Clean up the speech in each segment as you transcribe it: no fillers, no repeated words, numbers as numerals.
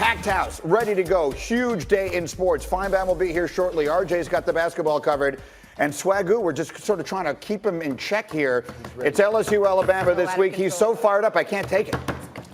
packed house, ready to go. Huge day in sports. Feinbaum will be here shortly. RJ's got the basketball covered. And Swagoo, we're just sort of trying to keep him in check here. It's LSU, Alabama this week. He's so fired up, I can't take it.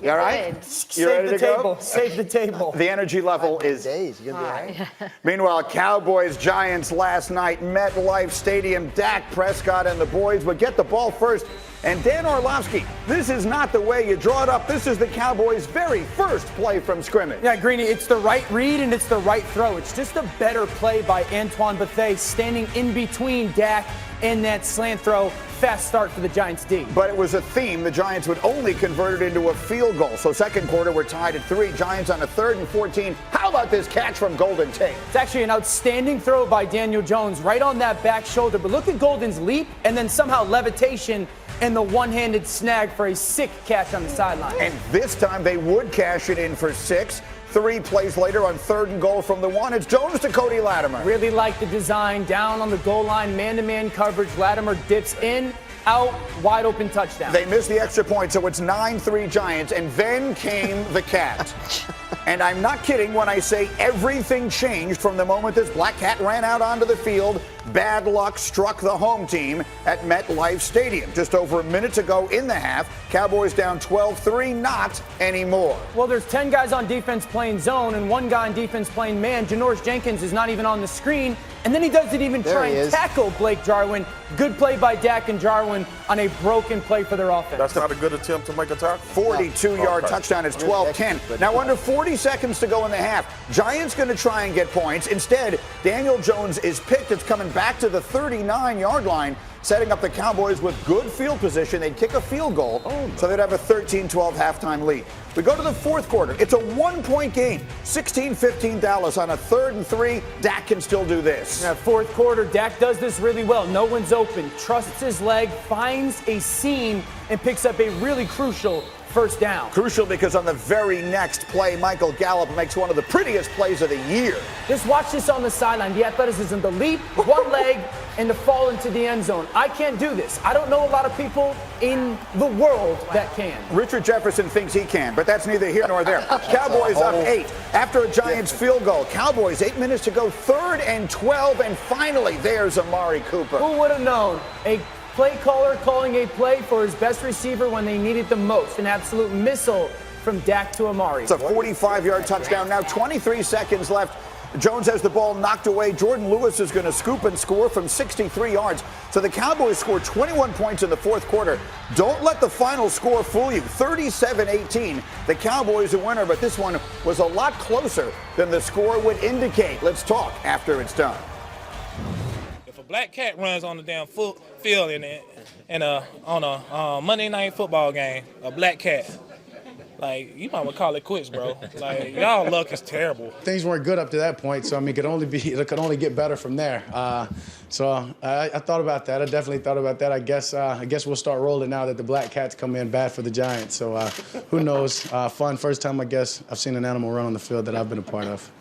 You all right? You ready to go? Save the table. The energy level is high. Meanwhile, Cowboys, Giants last night, MetLife Stadium. Dak Prescott and the boys would get the ball first. And Dan Orlovsky, this is not the way you draw it up. This is the Cowboys' very first play from scrimmage. Yeah, Greeny, it's the right read and it's the right throw. It's just a better play by Antoine Bethea standing in between Dak and that slant throw. Fast start for the Giants D. But it was a theme. The Giants would only convert it into a field goal. So second quarter, we're tied at 3. Giants on a 3rd and 14. How about this catch from Golden Tate? It's actually an outstanding throw by Daniel Jones right on that back shoulder. But look at Golden's leap and then somehow levitation and the one-handed snag for a sick catch on the sideline. And this time they would cash it in for 6. 3 plays later on 3rd and goal from the 1. It's Jones to Cody Latimer. Really like the design. Down on the goal line, man-to-man coverage. Latimer dips in, out, wide open touchdown. They missed the extra point, so it's 9-3 Giants. And then came the cat. And I'm not kidding when I say everything changed from the moment this black cat ran out onto the field. Bad luck struck the home team at MetLife Stadium. Just over a minute to go in the half. Cowboys down 12-3, not anymore. Well, there's 10 guys on defense playing zone and 1 guy on defense playing man. Janoris Jenkins is not even on the screen. And then he doesn't even try and tackle Blake Jarwin. Good play by Dak and Jarwin on a broken play for their offense. That's not a good attempt to make a tackle? 42-yard touchdown. It's 12-10. Now under 40 seconds to go in the half. Giants going to try and get points. Instead, Daniel Jones is picked. It's coming back to the 39-yard line, setting up the Cowboys with good field position. They'd kick a field goal, so they'd have a 13-12 halftime lead. We go to the fourth quarter. It's a 1-point game. 16-15 Dallas on a 3rd and 3. Dak can still do this. Yeah, fourth quarter, Dak does this really well. No one's open. Trusts his leg, finds a seam, and picks up a really crucial first down. Crucial because on the very next play, Michael Gallup makes one of the prettiest plays of the year. Just watch this on the sideline. The athleticism, the leap, one leg, and the fall into the end zone. I can't do this. I don't know a lot of people in the world that can. Richard Jefferson thinks he can, but that's neither here nor there. Cowboys up 8 after a Giants field goal. Cowboys 8 minutes to go, 3rd and 12, and finally there's Amari Cooper. Who would have known? A play caller calling a play for his best receiver when they need it the most. An absolute missile from Dak to Amari. It's a 45-yard touchdown. Now 23 seconds left. Jones has the ball knocked away. Jordan Lewis is going to scoop and score from 63 yards. So the Cowboys scored 21 points in the fourth quarter. Don't let the final score fool you. 37-18. The Cowboys are winner, but this one was a lot closer than the score would indicate. Let's talk after it's done. If a black cat runs on the damn field on a Monday night football game, a black cat, like, you might want to call it quits, bro. Like, y'all luck is terrible. Things weren't good up to that point, so I mean, it could only get better from there. So I thought about that. I definitely thought about that. I guess we'll start rolling now that the black cats come in bad for the Giants. So who knows? Fun. First time I guess I've seen an animal run on the field that I've been a part of.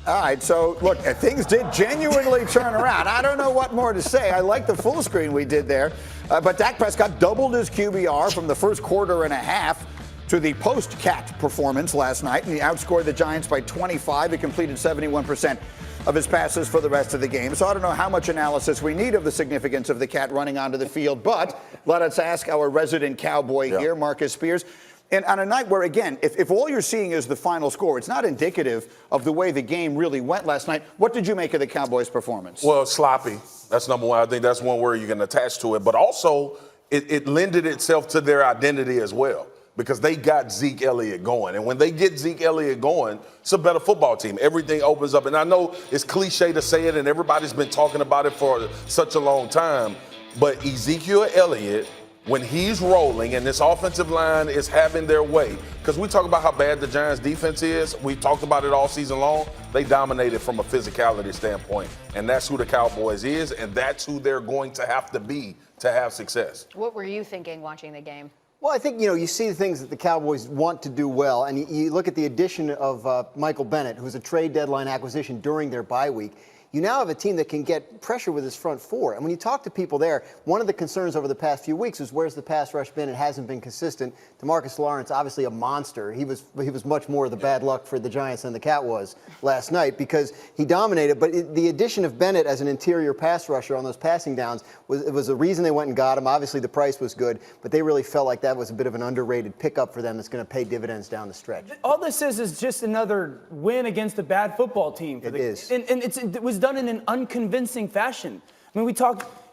All right, so look, things did genuinely turn around. I don't know what more to say. I like the full screen we did there. But Dak Prescott doubled his QBR from the first quarter and a half to the post-cat performance last night. And he outscored the Giants by 25. He completed 71% of his passes for the rest of the game. So I don't know how much analysis we need of the significance of the cat running onto the field. But let us ask our resident Cowboy here, Marcus Spears. And on a night where, again, if all you're seeing is the final score, it's not indicative of the way the game really went last night. What did you make of the Cowboys' performance? Well, sloppy. That's number one. I think that's one word you can attach to it. But also, it lended itself to their identity as well, because they got Zeke Elliott going. And when they get Zeke Elliott going, it's a better football team. Everything opens up. And I know it's cliche to say it, and everybody's been talking about it for such a long time. But Ezekiel Elliott, when he's rolling and this offensive line is having their way, because we talk about how bad the Giants defense is, we talked about it all season long, they dominated from a physicality standpoint. And that's who the Cowboys is, and that's who they're going to have to be to have success. What were you thinking watching the game? Well, I think, you see the things that the Cowboys want to do well, and you look at the addition of Michael Bennett, who's a trade deadline acquisition during their bye week. you now have a team that can get pressure with his front four. And when you talk to people there, one of the concerns over the past few weeks is where's the pass rush been? It hasn't been consistent. DeMarcus Lawrence, obviously a monster. He was much more the bad luck for the Giants than the Cat was last night because he dominated. But the addition of Bennett as an interior pass rusher on those passing downs was the reason they went and got him. Obviously, the price was good, but they really felt like that was a bit of an underrated pickup for them that's going to pay dividends down the stretch. All this is just another win against a bad football team. It is. And it was done in an unconvincing fashion. I mean,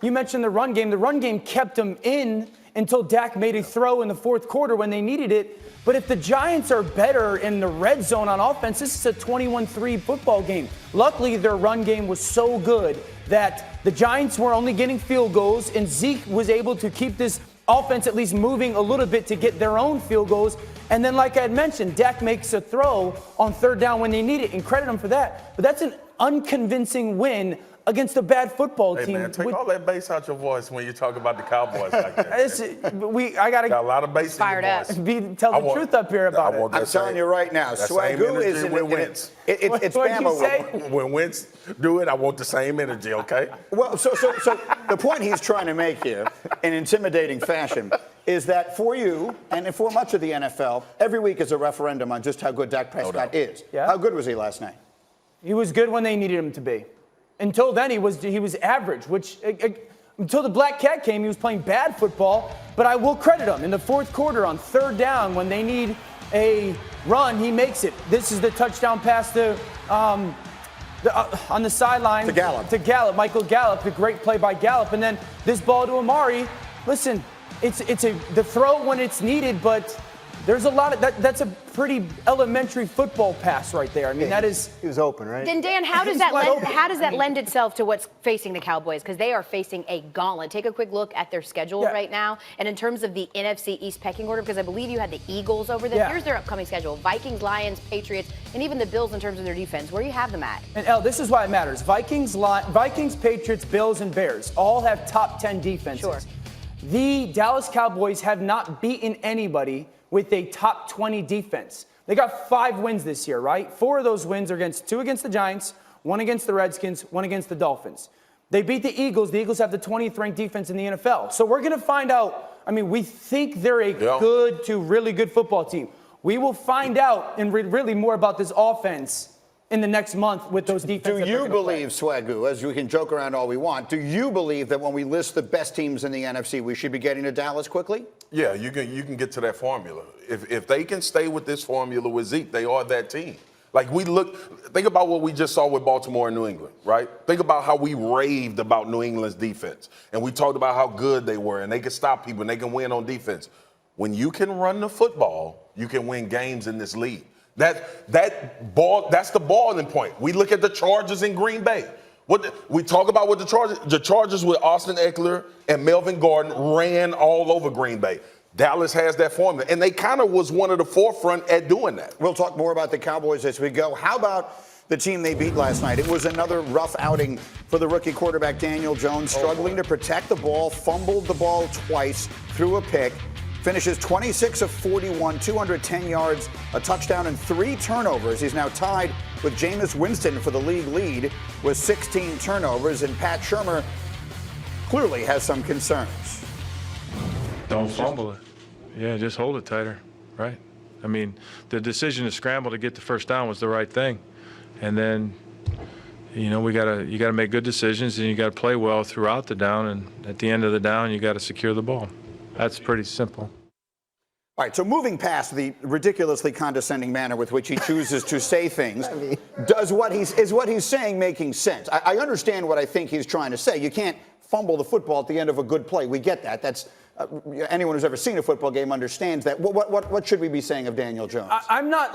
you mentioned the run game. The run game kept them in until Dak made a throw in the fourth quarter when they needed it. But if the Giants are better in the red zone on offense, this is a 21-3 football game. Luckily, their run game was so good that the Giants were only getting field goals, and Zeke was able to keep this offense at least moving a little bit to get their own field goals. And then, like I had mentioned, Dak makes a throw on third down when they need it, and credit him for that. But that's an unconvincing win against a bad football team. Hey, man, take all that bass out your voice when you talk about the Cowboys like that. I got a lot of bass Fired in your voice. tell the truth up here about it. I'm telling you right now, Swagoo is when Wentz. It's What'd you Bama. say? When Wentz do it, I want the same energy, okay? Well, so the point he's trying to make here, in intimidating fashion, is that for you and for much of the NFL, every week is a referendum on just how good Dak Prescott is. Yeah. How good was he last night? He was good when they needed him to be. Until then, he was average, which until the Black Cat came, he was playing bad football. But I will credit him. In the fourth quarter, on third down, when they need a run, he makes it. This is the touchdown pass to on the sideline. To Gallup. Michael Gallup, the great play by Gallup. And then this ball to Amari. Listen, it's the throw when it's needed, but there's a lot of that's a pretty elementary football pass right there. I mean, that is. He was open, right? Then Dan, how does that lend itself to what's facing the Cowboys? Because they are facing a gauntlet. Take a quick look at their schedule right now, and in terms of the NFC East pecking order, because I believe you had the Eagles over there. Here's their upcoming schedule: Vikings, Lions, Patriots, and even the Bills in terms of their defense. Where do you have them at? And this is why it matters: Vikings, Patriots, Bills, and Bears all have top 10 defenses. Sure. The Dallas Cowboys have not beaten anybody with a top 20 defense. They got 5 wins this year, right? 4 of those wins are two against the Giants, 1 against the Redskins, 1 against the Dolphins. They beat the Eagles. The Eagles have the 20th ranked defense in the NFL. So we're going to find out. I mean, we think they're a good to really good football team. We will find out and read really more about this offense in the next month with those defenses. Do you believe, Swagoo, as we can joke around all we want, do you believe that when we list the best teams in the NFC, we should be getting to Dallas quickly? Yeah, you can get to that formula. If they can stay with this formula with Zeke, they are that team. Like think about what we just saw with Baltimore and New England, right? Think about how we raved about New England's defense. And we talked about how good they were and they can stop people and they can win on defense. When you can run the football, you can win games in this league. That's the balling point. We look at the Chargers in Green Bay. We talk about what the Chargers with Austin Eckler and Melvin Gordon ran all over Green Bay. Dallas has that formula, and they kind of was one of the forefront at doing that. We'll talk more about the Cowboys as we go. How about the team they beat last night? It was another rough outing for the rookie quarterback Daniel Jones, struggling to protect the ball, fumbled the ball twice, threw a pick. Finishes 26 of 41, 210 yards, a touchdown, and 3 turnovers. He's now tied with Jameis Winston for the league lead with 16 turnovers, and Pat Shurmur clearly has some concerns. Don't fumble it. Yeah, just hold it tighter, right? I mean, the decision to scramble to get the first down was the right thing. And then, you gotta make good decisions, and you got to play well throughout the down, and at the end of the down, you got to secure the ball. That's pretty simple. All right, so moving past the ridiculously condescending manner with which he chooses to say things, is what he's saying making sense? I understand what I think he's trying to say. You can't fumble the football at the end of a good play. We get that. That's anyone who's ever seen a football game understands that. What should we be saying of Daniel Jones? I'm not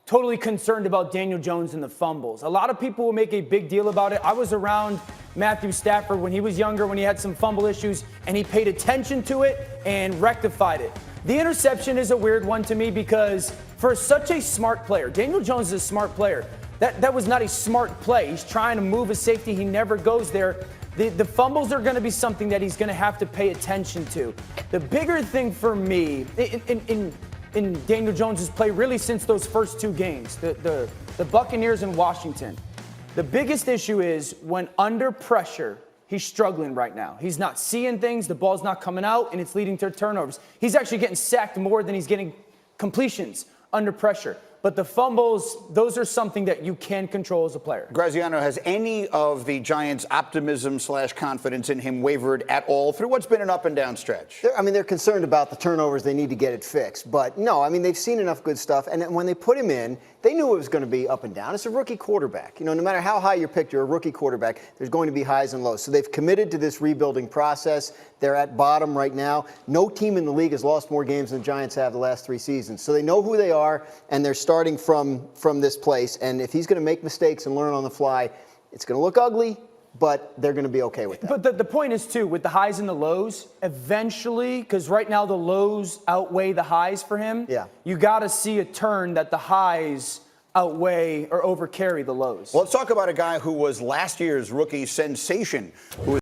totally concerned about Daniel Jones and the fumbles. A lot of people will make a big deal about it. I was around Matthew Stafford when he was younger, when he had some fumble issues, and he paid attention to it and rectified it. The interception is a weird one to me because for such a smart player, Daniel Jones is a smart player. That was not a smart play. He's trying to move a safety. He never goes there. The fumbles are going to be something that he's going to have to pay attention to. The bigger thing for me in Daniel Jones's play really since those first 2 games, the Buccaneers and Washington, The biggest issue is when under pressure, he's struggling right now. He's not seeing things, the ball's not coming out, and it's leading to turnovers. He's actually getting sacked more than he's getting completions under pressure. But the fumbles, those are something that you can control as a player. Graziano, has any of the Giants' optimism/confidence in him wavered at all through what's been an up and down stretch? They're concerned about the turnovers. They need to get it fixed. But no, they've seen enough good stuff. And when they put him in, they knew it was going to be up and down. It's a rookie quarterback. No matter how high you're picked, you're a rookie quarterback. There's going to be highs and lows. So they've committed to this rebuilding process. They're at bottom right now. No team in the league has lost more games than the Giants have the last 3 seasons. So they know who they are, and they're starting from this place. And if he's going to make mistakes and learn on the fly, it's going to look ugly, but they're going to be okay with that. But the point is, too, with the highs and the lows, eventually, because right now the lows outweigh the highs for him, you got to see a turn that the highs outweigh or overcarry the lows. Well, let's talk about a guy who was last year's rookie sensation, who was